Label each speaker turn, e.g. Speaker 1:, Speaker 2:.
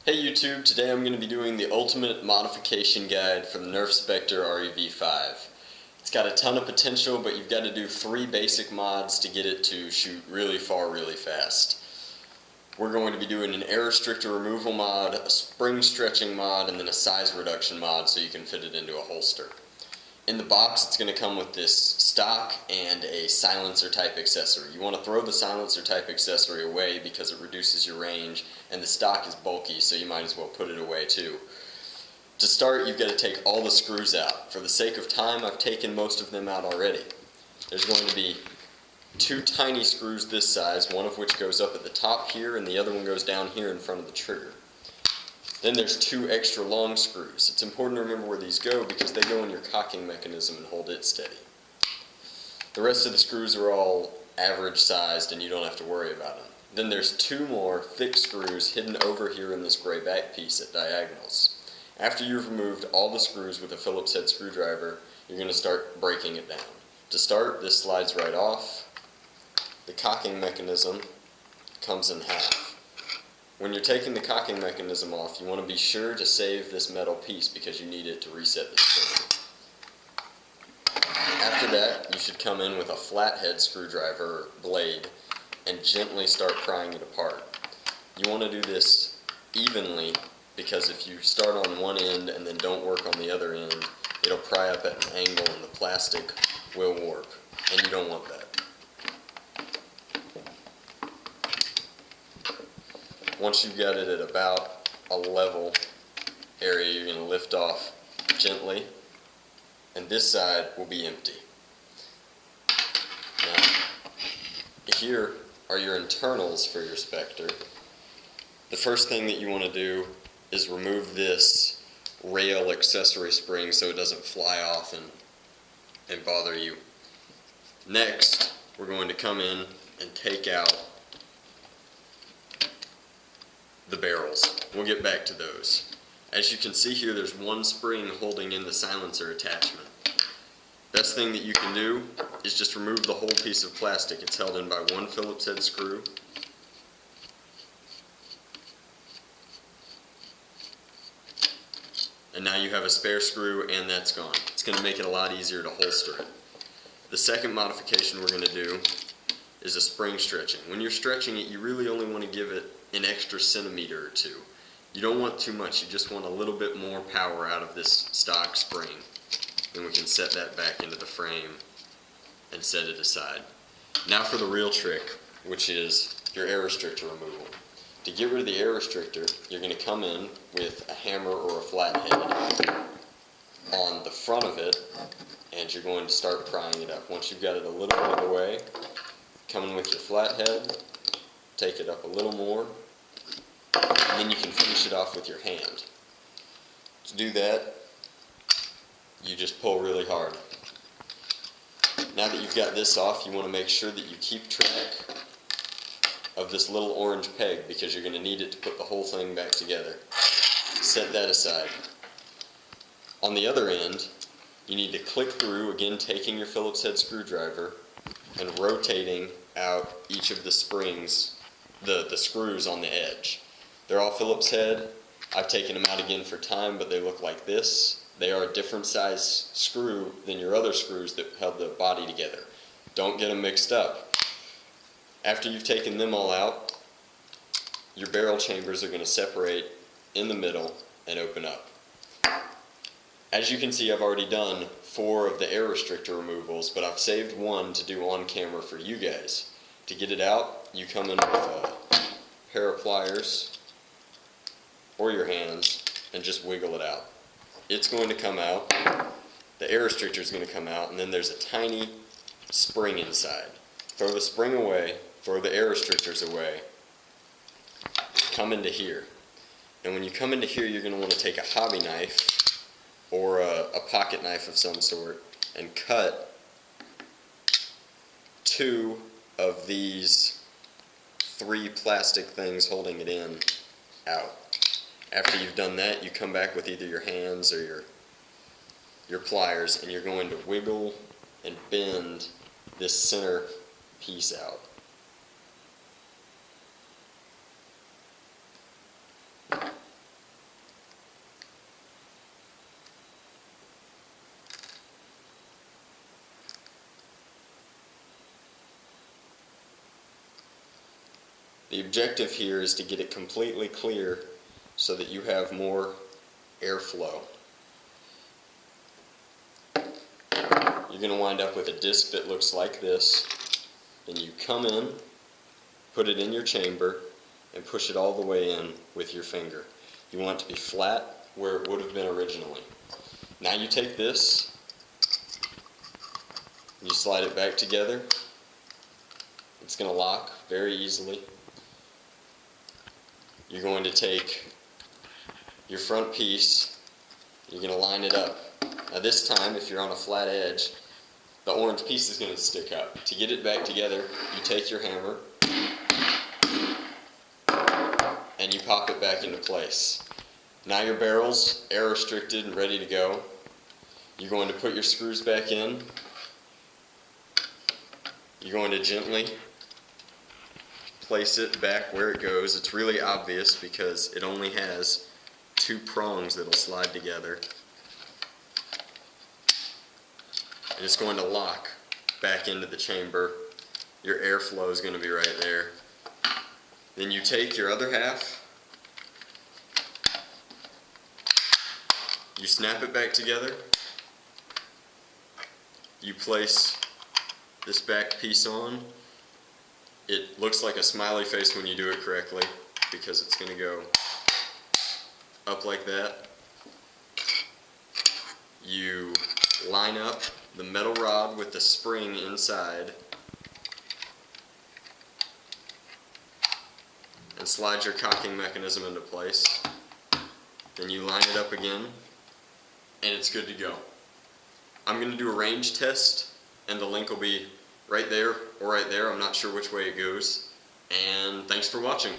Speaker 1: Hey YouTube, today I'm going to be doing the ultimate modification guide for the Nerf Spectre rev-5. It's got a ton of potential, but you've got to do 3 basic mods to get it to shoot really far, really fast. We're going to be doing an air restrictor removal mod, a spring stretching mod, and then a size reduction mod so you can fit it into a holster. In the box, it's going to come with this stock and a silencer type accessory. You want to throw the silencer type accessory away because it reduces your range, and the stock is bulky, so you might as well put it away too. To start, you've got to take all the screws out. For the sake of time, I've taken most of them out already. There's going to be 2 tiny screws this size, one of which goes up at the top here, and the other one goes down here in front of the trigger. Then there's 2 extra long screws. It's important to remember where these go because they go in your cocking mechanism and hold it steady. The rest of the screws are all average sized and you don't have to worry about them. Then there's 2 more thick screws hidden over here in this gray back piece at diagonals. After you've removed all the screws with a Phillips head screwdriver, you're going to start breaking it down. To start, this slides right off. The cocking mechanism comes in half. When you're taking the cocking mechanism off, you want to be sure to save this metal piece because you need it to reset the spring. After that, you should come in with a flathead screwdriver or blade and gently start prying it apart. You want to do this evenly because if you start on one end and then don't work on the other end, it'll pry up at an angle and the plastic will warp, and you don't want that. Once you've got it at about a level area, you're going to lift off gently, and this side will be empty. Now, here are your internals for your Spectre. The first thing that you want to do is remove this rail accessory spring so it doesn't fly off and bother you. Next, we're going to come in and take out the barrels. We'll get back to those. As you can see here, there's 1 spring holding in the silencer attachment. Best thing that you can do is just remove the whole piece of plastic. It's held in by 1 Phillips head screw. And now you have a spare screw and that's gone. It's going to make it a lot easier to holster it. The second modification we're going to do is a spring stretching. When you're stretching it, you really only want to give it an extra centimeter or 2. You don't want too much, you just want a little bit more power out of this stock spring. Then we can set that back into the frame and set it aside. Now for the real trick, which is your air restrictor removal. To get rid of the air restrictor, you're going to come in with a hammer or a flathead on the front of it, and you're going to start prying it up. Once you've got it a little bit of the way, come in with your flathead, take it up a little more, and then you can finish it off with your hand. To do that, you just pull really hard. Now that you've got this off, you want to make sure that you keep track of this little orange peg because you're going to need it to put the whole thing back together. Set that aside. On the other end, you need to click through, again taking your Phillips head screwdriver and rotating out each of the springs, the screws on the edge. They're all Phillips head. I've taken them out again for time, but they look like this. They are a different size screw than your other screws that held the body together. Don't get them mixed up. After you've taken them all out, your barrel chambers are going to separate in the middle and open up. As you can see, I've already done 4 of the air restrictor removals, but I've saved 1 to do on camera for you guys. To get it out, you come in with a pair of pliers or your hands and just wiggle it out. It's going to come out, the air restrictor is going to come out, and then there's a tiny spring inside. Throw the spring away, throw the air restrictors away, come into here. And when you come into here, you're going to want to take a hobby knife or a pocket knife of some sort and cut 2 of these 3 plastic things holding it in out. After you've done that, you come back with either your hands or your pliers, and you're going to wiggle and bend this center piece out. The objective here is to get it completely clear so that you have more airflow. You're going to wind up with a disc that looks like this. Then you come in, put it in your chamber, and push it all the way in with your finger. You want it to be flat where it would have been originally. Now you take this, and you slide it back together. It's going to lock very easily. You're going to take your front piece, you're going to line it up. Now this time, if you're on a flat edge, the orange piece is going to stick up. To get it back together, you take your hammer and you pop it back into place. Now your barrel's air restricted and ready to go. You're going to put your screws back in. You're going to gently place it back where it goes. It's really obvious because it only has 2 prongs that'll slide together. And it's going to lock back into the chamber. Your airflow is going to be right there. Then you take your other half, you snap it back together, you place this back piece on. It looks like a smiley face when you do it correctly because it's going to go up like that. You line up the metal rod with the spring inside and slide your cocking mechanism into place. Then you line it up again and it's good to go. I'm going to do a range test and the link will be right there or right there. I'm not sure which way it goes. And thanks for watching.